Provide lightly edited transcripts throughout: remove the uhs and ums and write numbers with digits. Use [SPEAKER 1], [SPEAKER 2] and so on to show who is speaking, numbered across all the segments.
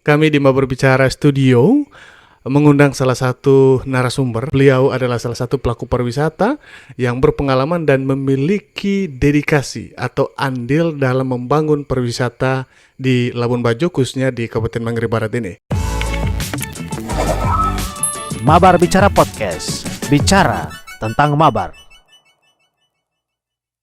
[SPEAKER 1] Kami di Mabar Bicara Studio mengundang salah satu narasumber. Beliau adalah salah satu pelaku pariwisata yang berpengalaman dan memiliki dedikasi atau andil dalam membangun pariwisata di Labuan Bajo, khususnya di Kabupaten Manggarai Barat ini.
[SPEAKER 2] Mabar Bicara Podcast, bicara tentang Mabar.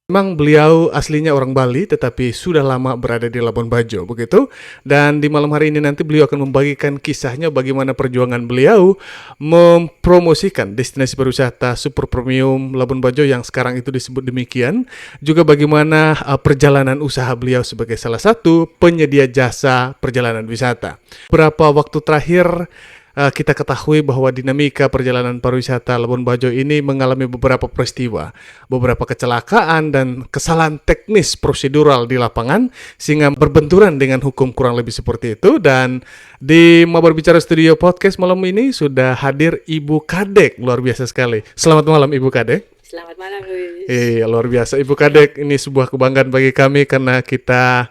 [SPEAKER 1] Memang beliau aslinya orang Bali, tetapi sudah lama berada di Labuan Bajo, begitu. Dan di malam hari ini nanti beliau akan membagikan kisahnya bagaimana perjuangan beliau mempromosikan destinasi pariwisata super premium Labuan Bajo yang sekarang itu disebut demikian. Juga bagaimana perjalanan usaha beliau sebagai salah satu penyedia jasa perjalanan wisata. Beberapa waktu terakhir kita ketahui bahwa dinamika perjalanan pariwisata Labuan Bajo ini mengalami beberapa peristiwa, beberapa kecelakaan dan kesalahan teknis prosedural di lapangan sehingga berbenturan dengan hukum kurang lebih seperti itu. Dan di Mabar Bicara Studio Podcast malam ini sudah hadir Ibu Kadek, luar biasa sekali. Selamat malam Ibu Kadek.
[SPEAKER 3] Selamat malam, Luis.
[SPEAKER 1] Luar biasa Ibu Kadek, ini sebuah kebanggaan bagi kami karena kita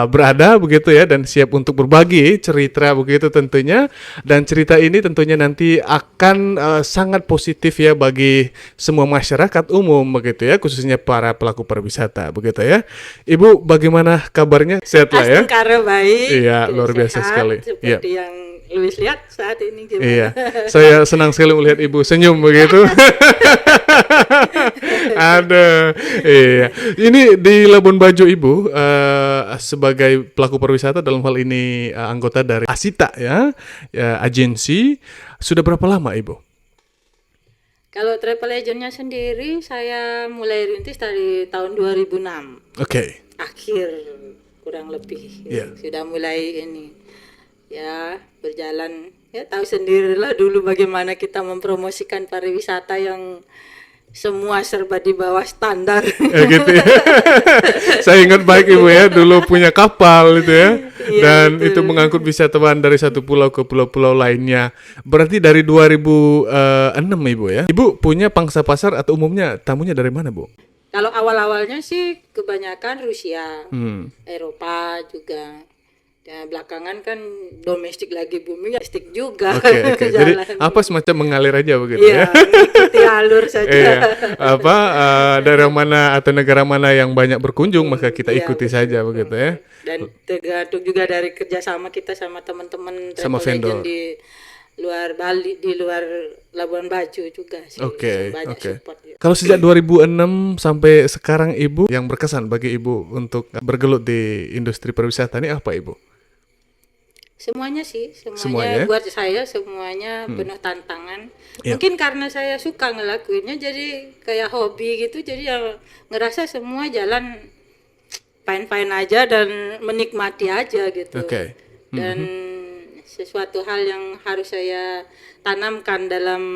[SPEAKER 1] berada begitu ya dan siap untuk berbagi cerita begitu tentunya, dan cerita ini tentunya nanti akan sangat positif ya bagi semua masyarakat umum begitu ya, khususnya para pelaku pariwisata begitu ya. Ibu bagaimana kabarnya? Sehat lah ya?
[SPEAKER 3] Astungkara baik.
[SPEAKER 1] Iya, luar biasa
[SPEAKER 3] sehat,
[SPEAKER 1] sekali.
[SPEAKER 3] Seperti yang Luis lihat saat ini gimana?
[SPEAKER 1] Iya, saya senang sekali melihat Ibu senyum begitu. Ada, iya. Ini di Labuan Bajo Ibu sebagai pelaku pariwisata, dalam hal ini anggota dari Asita ya, agensi. Sudah berapa lama Ibu?
[SPEAKER 3] Kalau travel agentnya sendiri saya mulai rintis dari tahun 2006.
[SPEAKER 1] Oke.
[SPEAKER 3] Akhir kurang lebih sudah mulai ini ya berjalan. Ya tahu sendirilah dulu bagaimana kita mempromosikan pariwisata yang semua serba di bawah standar.
[SPEAKER 1] Gitu ya. Saya ingat baik Ibu ya, dulu punya kapal itu ya. Dan
[SPEAKER 3] betul.
[SPEAKER 1] itu mengangkut wisatawan dari satu pulau ke pulau-pulau lainnya. Berarti dari 2006 Ibu ya. Ibu punya pangsa pasar atau umumnya tamunya dari mana Bu?
[SPEAKER 3] Kalau awal-awalnya sih kebanyakan Rusia, Eropa juga. Ya belakangan kan domestik lagi booming, domestik juga.
[SPEAKER 1] Oke. Jadi apa semacam mengalir aja begitu ya?
[SPEAKER 3] Ikuti alur saja.
[SPEAKER 1] Daerah mana atau negara mana yang banyak berkunjung maka kita ikuti saja begitu ya.
[SPEAKER 3] Dan tergantung juga dari kerjasama kita sama teman-teman
[SPEAKER 1] sama
[SPEAKER 3] travel
[SPEAKER 1] vendor
[SPEAKER 3] agent di luar Bali, di luar Labuan Bajo juga sih. Banyak support ya.
[SPEAKER 1] Kalau sejak 2006 sampai sekarang Ibu, yang berkesan bagi Ibu untuk bergelut di industri pariwisata ini apa Ibu?
[SPEAKER 3] Semuanya sih,
[SPEAKER 1] Semuanya?
[SPEAKER 3] buat saya semuanya penuh tantangan. Mungkin karena saya suka ngelakuinnya jadi kayak hobi gitu, jadi ya ngerasa semua jalan fine-fine aja dan menikmati aja gitu. Dan sesuatu hal yang harus saya tanamkan dalam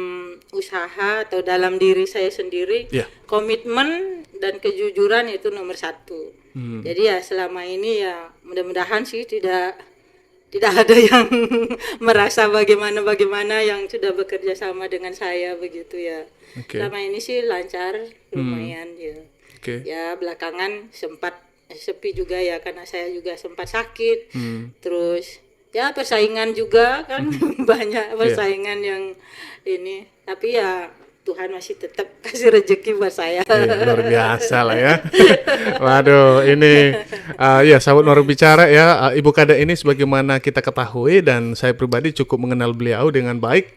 [SPEAKER 3] usaha atau dalam diri saya sendiri, komitmen dan kejujuran itu nomor satu. Jadi ya selama ini ya mudah-mudahan sih tidak ada yang merasa bagaimana yang sudah bekerja sama dengan saya begitu ya. Selama ini sih lancar, lumayan ya. Ya belakangan sempat sepi juga ya karena saya juga sempat sakit. Terus ya persaingan juga kan banyak persaingan yang ini, tapi ya Tuhan masih tetap kasih rezeki buat saya.
[SPEAKER 1] Luar biasa lah ya. Waduh, ini sahabat Mabar Bicara ya, Ibu Kadek ini sebagaimana kita ketahui dan saya pribadi cukup mengenal beliau dengan baik,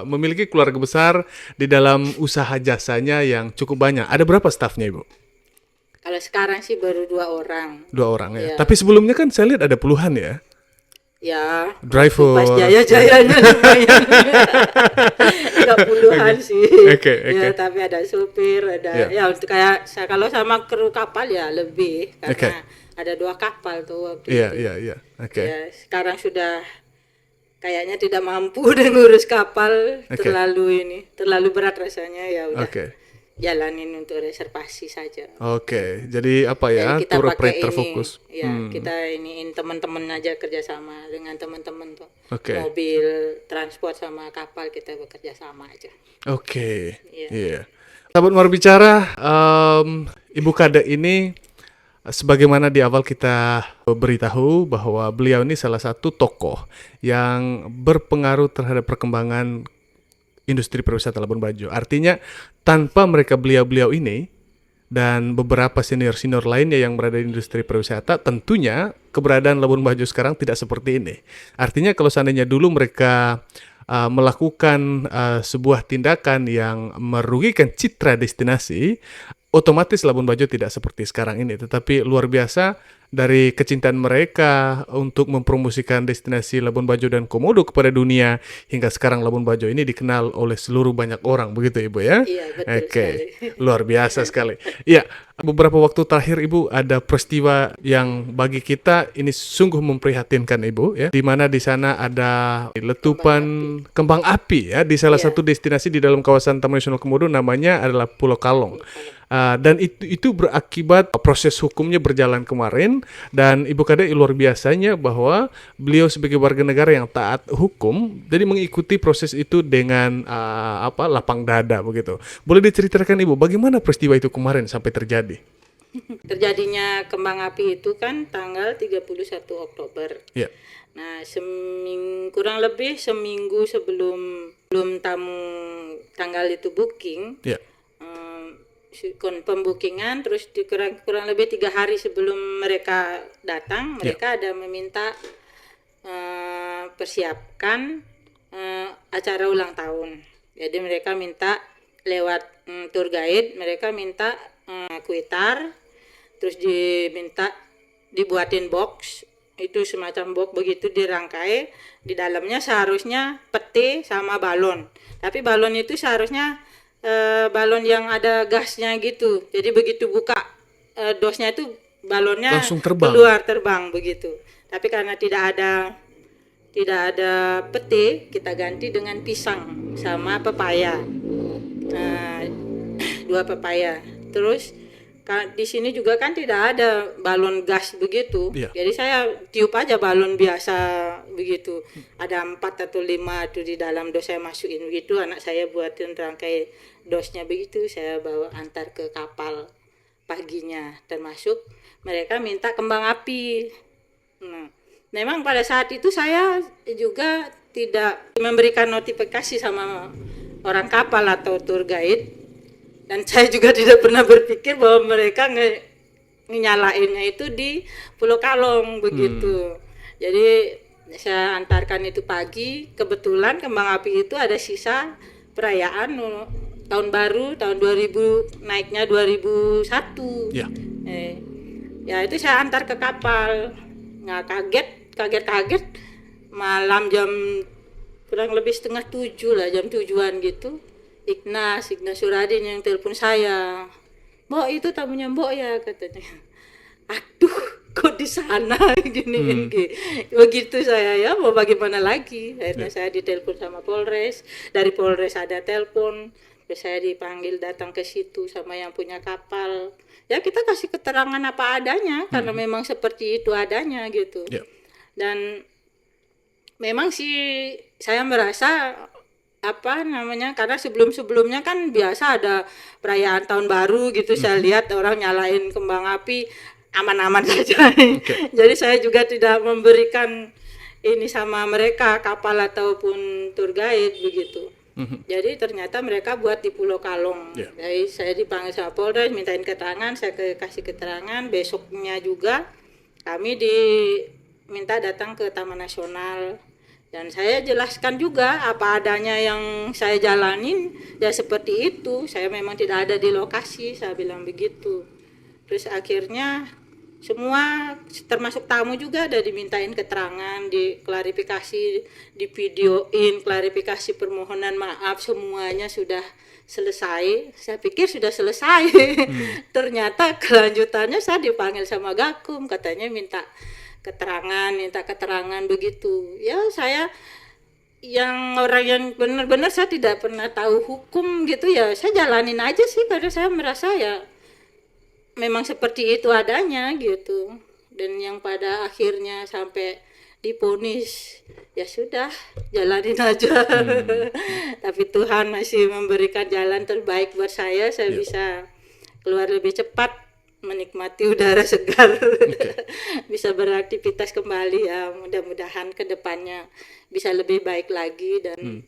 [SPEAKER 1] memiliki keluarga besar di dalam usaha jasanya yang cukup banyak. Ada berapa stafnya Ibu?
[SPEAKER 3] Kalau sekarang sih baru 2 orang.
[SPEAKER 1] 2 orang ya. Tapi sebelumnya kan saya lihat ada puluhan ya.
[SPEAKER 3] Ya,
[SPEAKER 1] driver.
[SPEAKER 3] Pas jaya-jayanya lumayan. 30-an sih. Ya, tapi ada supir, ada ya untuk kayak kalau sama kru kapal ya lebih karena ada 2 kapal tuh waktu itu.
[SPEAKER 1] Iya.
[SPEAKER 3] Ya, sekarang sudah kayaknya tidak mampu dan ngurus kapal, terlalu berat rasanya ya udah. Jalanin untuk reservasi saja.
[SPEAKER 1] Jadi apa ya? Tour operator fokus.
[SPEAKER 3] Ya, kita iniin teman-teman aja kerjasama dengan teman-teman tuh. Mobil, transport sama kapal kita bekerja sama aja.
[SPEAKER 1] Sahabat Mabar Bicara, Ibu Kadek ini sebagaimana di awal kita beritahu bahwa beliau ini salah satu tokoh yang berpengaruh terhadap perkembangan industri pariwisata Labuan Bajo. Artinya tanpa mereka beliau-beliau ini dan beberapa senior-senior lainnya yang berada di industri pariwisata, tentunya keberadaan Labuan Bajo sekarang tidak seperti ini. Artinya kalau seandainya dulu mereka melakukan sebuah tindakan yang merugikan citra destinasi, otomatis Labuan Bajo tidak seperti sekarang ini. Tetapi luar biasa dari kecintaan mereka untuk mempromosikan destinasi Labuan Bajo dan Komodo kepada dunia, hingga sekarang Labuan Bajo ini dikenal oleh seluruh banyak orang, begitu Ibu ya?
[SPEAKER 3] Iya, betul
[SPEAKER 1] Oke,
[SPEAKER 3] sekali.
[SPEAKER 1] luar biasa sekali. Iya, beberapa waktu terakhir Ibu ada peristiwa yang bagi kita ini sungguh memprihatinkan Ibu ya, di mana di sana ada letupan kembang api ya di salah
[SPEAKER 3] Iya.
[SPEAKER 1] satu destinasi di dalam kawasan Taman Nasional Komodo, namanya adalah Pulau Kalong. Dan itu berakibat proses hukumnya berjalan kemarin, dan Ibu Kade luar biasanya bahwa beliau sebagai warga negara yang taat hukum jadi mengikuti proses itu dengan lapang dada begitu. Boleh diceritakan Ibu bagaimana peristiwa itu kemarin sampai terjadi?
[SPEAKER 3] Terjadinya kembang api itu kan tanggal 31 Oktober.
[SPEAKER 1] Ya.
[SPEAKER 3] Nah, kurang lebih seminggu sebelum tamu tanggal itu booking,
[SPEAKER 1] Ya.
[SPEAKER 3] pembukingan, terus kurang lebih 3 hari sebelum mereka datang, mereka ada meminta persiapkan acara ulang tahun. Jadi mereka minta lewat tour guide, mereka minta kuitar, terus diminta dibuatin box, itu semacam box begitu dirangkai, di dalamnya seharusnya peti sama balon, tapi balon itu seharusnya balon yang ada gasnya gitu. Jadi begitu buka dosnya itu balonnya
[SPEAKER 1] Langsung terbang.
[SPEAKER 3] keluar terbang begitu. Tapi karena tidak ada peti, kita ganti dengan pisang sama pepaya. 2 pepaya. Terus di sini juga kan tidak ada balon gas begitu.
[SPEAKER 1] Iya.
[SPEAKER 3] Jadi saya tiup aja balon biasa begitu. Ada 4 atau 5 tuh di dalam dos, saya masukin begitu, anak saya buatin rangkai dosnya begitu, saya bawa antar ke kapal paginya. Termasuk mereka minta kembang api. Nah, memang pada saat itu saya juga tidak memberikan notifikasi sama orang kapal atau tour guide, dan saya juga tidak pernah berpikir bahwa mereka nyalainnya itu di Pulau Kalong begitu. Jadi saya antarkan itu pagi, kebetulan kembang api itu ada sisa perayaan tahun baru, tahun 2000, naiknya 2001.
[SPEAKER 1] Ya.
[SPEAKER 3] Ya itu saya antar ke kapal. Nggak kaget malam jam kurang lebih 6:30 lah, jam 7-an gitu. Ignas Suradin yang telepon saya. "Mbok, itu tamunya Mbok ya," katanya. Aduh, kok di sana gini. Begitu saya, ya mau bagaimana lagi. Akhirnya saya ditelepon sama Polres. Dari Polres ada telepon. Terus saya dipanggil datang ke situ sama yang punya kapal. Ya kita kasih keterangan apa adanya karena memang seperti itu adanya gitu.
[SPEAKER 1] Ya.
[SPEAKER 3] Dan memang sih saya merasa karena sebelumnya kan biasa ada perayaan tahun baru gitu, saya lihat orang nyalain kembang api aman-aman saja. Jadi saya juga tidak memberikan ini sama mereka, kapal ataupun tour guide begitu. Jadi ternyata mereka buat di Pulau Kalong. Jadi saya dipanggil sama Polres, mintain keterangan, saya kasih keterangan. Besoknya juga kami diminta datang ke Taman Nasional. Dan saya jelaskan juga apa adanya yang saya jalanin, ya seperti itu. Saya memang tidak ada di lokasi, saya bilang begitu. Terus akhirnya semua termasuk tamu juga ada dimintain keterangan, diklarifikasi, divideoin, klarifikasi permohonan maaf, semuanya sudah selesai. Saya pikir sudah selesai. Ternyata kelanjutannya saya dipanggil sama Gakum, katanya minta keterangan begitu. Ya saya yang orang yang benar-benar saya tidak pernah tahu hukum gitu ya, saya jalanin aja sih karena saya merasa ya memang seperti itu adanya gitu. Dan yang pada akhirnya sampai divonis, ya sudah jalanin aja. Tapi Tuhan masih memberikan jalan terbaik buat saya bisa keluar lebih cepat menikmati udara segar, bisa beraktivitas kembali ya. Mudah-mudahan ke depannya bisa lebih baik lagi dan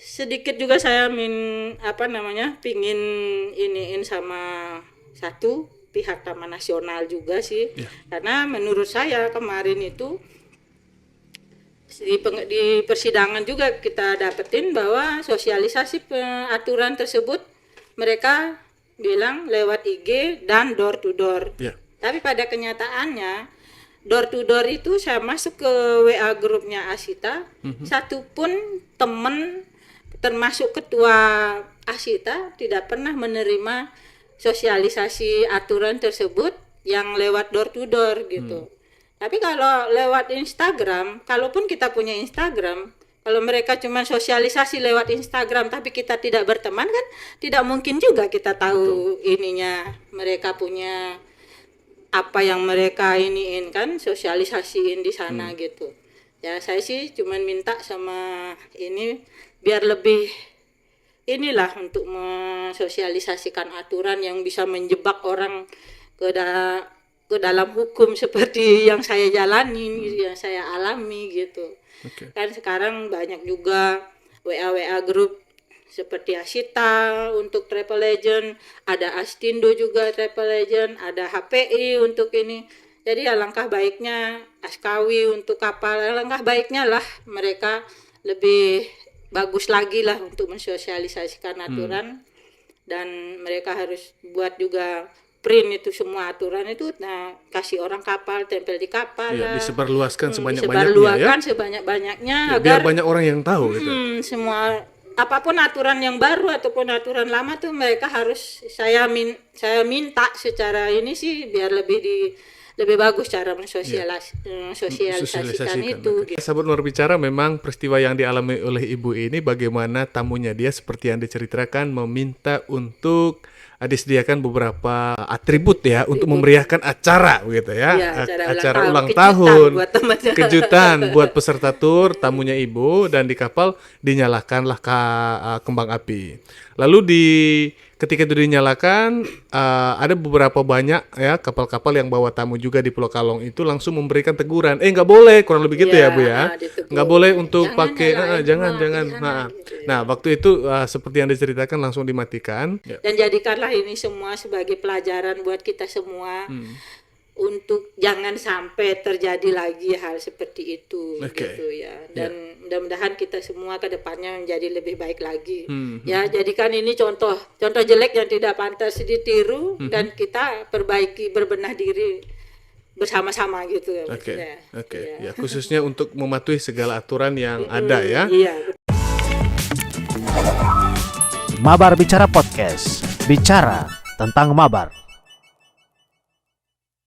[SPEAKER 3] sedikit juga saya pingin iniin sama satu pihak Taman Nasional juga sih, karena menurut saya kemarin itu di persidangan juga kita dapetin bahwa sosialisasi aturan tersebut mereka bilang lewat IG dan door to door. Tapi pada kenyataannya door to door itu saya masuk ke WA grupnya Asita, satu pun teman termasuk ketua Asita tidak pernah menerima sosialisasi aturan tersebut yang lewat door to door gitu. Tapi kalau lewat Instagram, kalaupun kita punya Instagram, kalau mereka cuma sosialisasi lewat Instagram tapi kita tidak berteman kan tidak mungkin juga kita tahu ininya mereka punya apa yang mereka iniin kan sosialisasiin di sana gitu. Ya saya sih cuma minta sama ini biar lebih inilah untuk mensosialisasikan aturan yang bisa menjebak orang ke dalam hukum seperti yang saya jalani, yang saya alami gitu. Kan sekarang banyak juga WA grup seperti Asita untuk Travel Legend, ada Astindo juga Travel Legend, ada HPI untuk ini. Jadi alangkah baiknya Askawi untuk kapal, alangkah baiknya lah mereka lebih bagus lagi lah untuk mensosialisasikan aturan dan mereka harus buat juga print itu semua aturan itu, nah kasih orang kapal tempel di kapal lah,
[SPEAKER 1] disebarluaskan sebanyak-banyaknya ya,
[SPEAKER 3] sebanyak-banyaknya
[SPEAKER 1] biar
[SPEAKER 3] agar
[SPEAKER 1] banyak orang yang tahu gitu.
[SPEAKER 3] Semua apapun aturan yang baru ataupun aturan lama tuh mereka harus saya minta secara ini sih biar lebih bagus cara mensosialisasikan itu. Gitu.
[SPEAKER 1] Sahabat Luar Bicara, memang peristiwa yang dialami oleh ibu ini bagaimana tamunya dia seperti yang diceritakan meminta untuk disediakan beberapa atribut ya untuk memeriahkan acara gitu ya, acara ulang tahun, kejutan buat peserta tur tamunya ibu, dan di kapal dinyalakanlah kembang api. Lalu ketika itu dinyalakan, ada beberapa banyak ya kapal-kapal yang bawa tamu juga di Pulau Kalong itu langsung memberikan teguran, nggak boleh, kurang lebih gitu ya Bu ya, nggak boleh untuk pakai, jangan. Nah waktu itu seperti yang diceritakan langsung dimatikan.
[SPEAKER 3] Dan jadikanlah ini semua sebagai pelajaran buat kita semua untuk jangan sampai terjadi lagi hal seperti itu gitu ya. Dan mudah-mudahan kita semua ke depannya menjadi lebih baik lagi. Ya, jadikan ini contoh jelek yang tidak pantas ditiru dan kita perbaiki, berbenah diri bersama-sama gitu ya.
[SPEAKER 1] Ya, khususnya untuk mematuhi segala aturan yang ada ya.
[SPEAKER 2] Mabar Bicara Podcast, bicara tentang mabar.